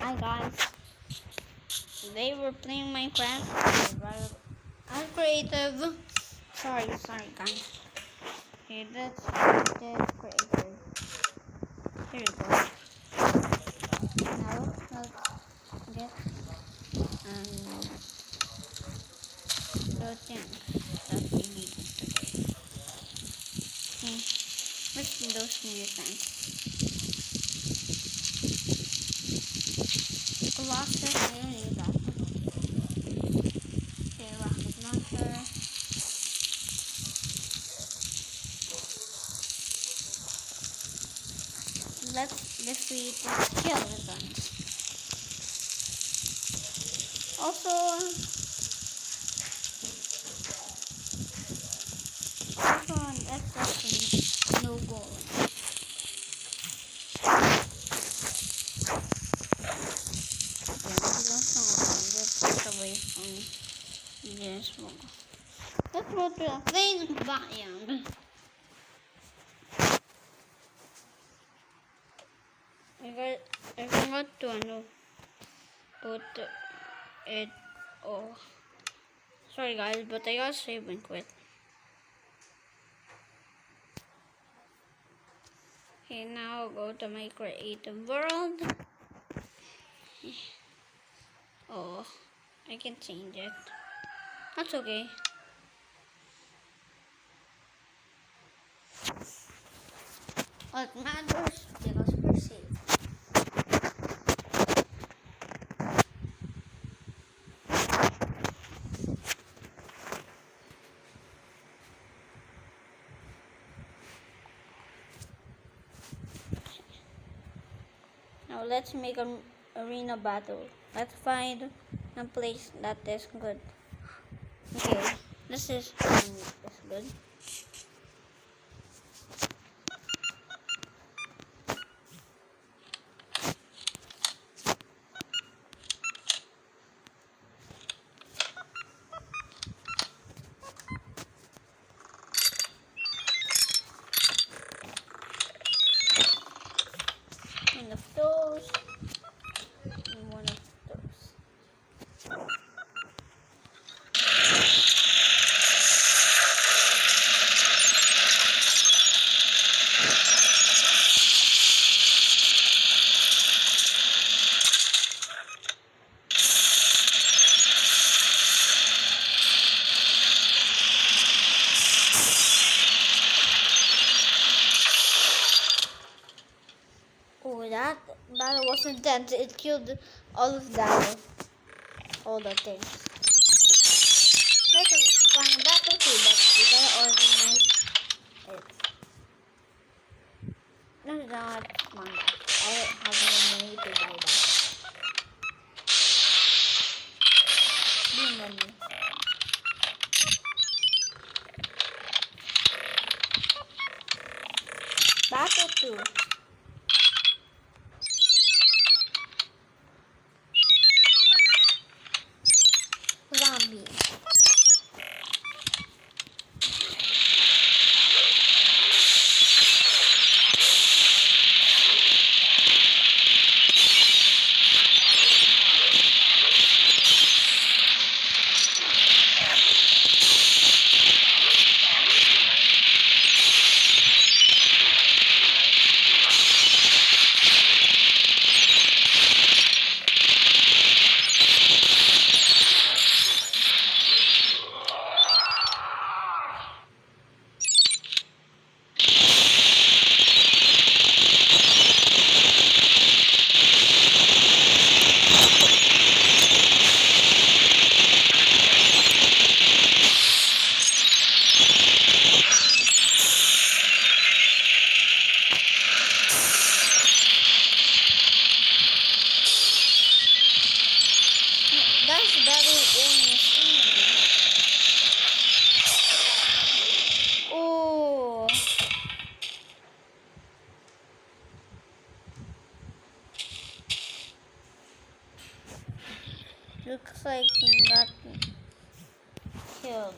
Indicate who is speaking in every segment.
Speaker 1: Hi guys, today we're playing Minecraft. I'm creative. Sorry guys. Okay, that's creative. Here we go. Now let's get the things that we need today. Okay, let's do those mutants. Colossus, I don't need that. Okay, rocket launcher. Let's defeat the skeletons. Also an extra no goal. Get away from this one. Let's go to a plain biome. I forgot to put it. Oh, sorry guys, but I got save and quit. Okay, now I'll go to my creative world. Oh, I can change it. That's okay. What matters because we're safe. Now let's make an arena battle. Let's find a place that is good. Okay, this is good. One of those, and one of those. Oh, that was intense. It killed all of that, all the things. This is fun battle too, but we gotta organize it. No, not fun. I have no money to buy that. Be money. Battle 2. Zombie. That's battle almost ended. Oh. Looks like he got killed.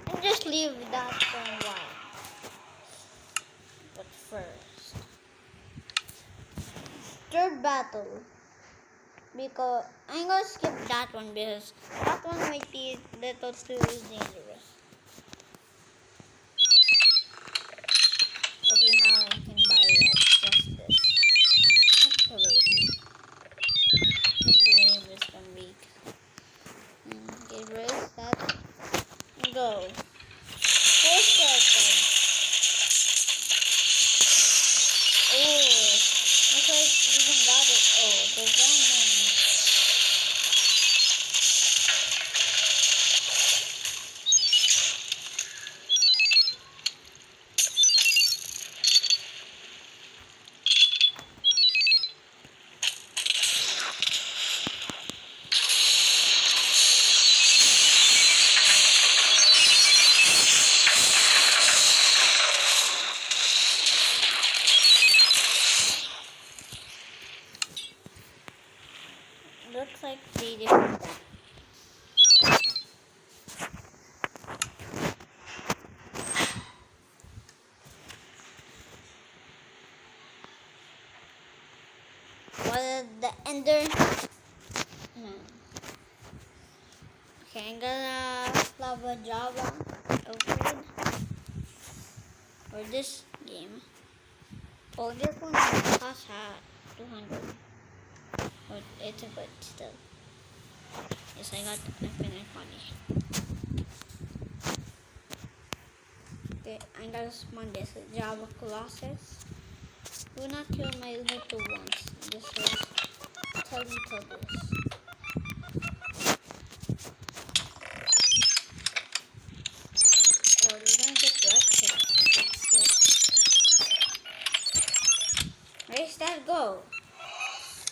Speaker 1: And just leave that for a while. But first, third battle. Because I'm gonna skip that one because that one might be a little too dangerous. Okay, now I can buy just this. Actually, this game is gonna be. Okay, raise that. Go. Four circles. Oh, looks like we even got it. Oh, the venom. Looks like they didn't. Well, the ender. Okay, I'm gonna lava Java open for this game. Oh, this one costs 200, but it's a good still. Yes, I got infinite money. Okay, I'm gonna spawn this Java Colossus. Do not kill my little ones. This is Teletubbies. Oh, they're gonna get wrecked. Where's that go?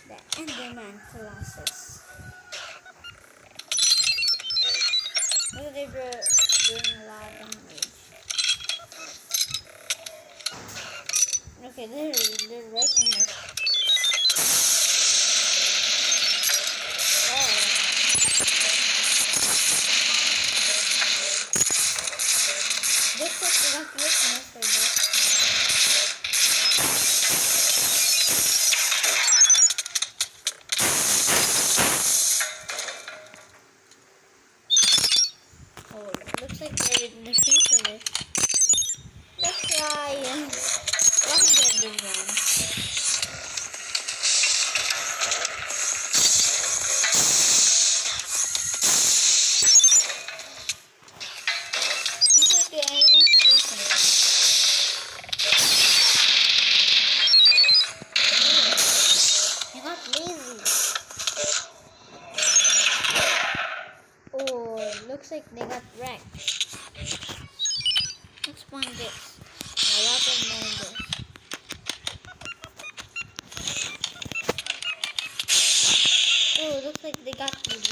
Speaker 1: The Enderman Colossus. Look, they're doing a lot of damage. Okay, they're wrecking it. Oh. Looks like they got weakness for this. Oh, looks like they're defeated it. Let's try what the big one. Looks like they even sleeping it. They got lazy. Oh, looks like they got wrecked. Let's spawn this. A lot of members. Oh, looks like they got wrecked.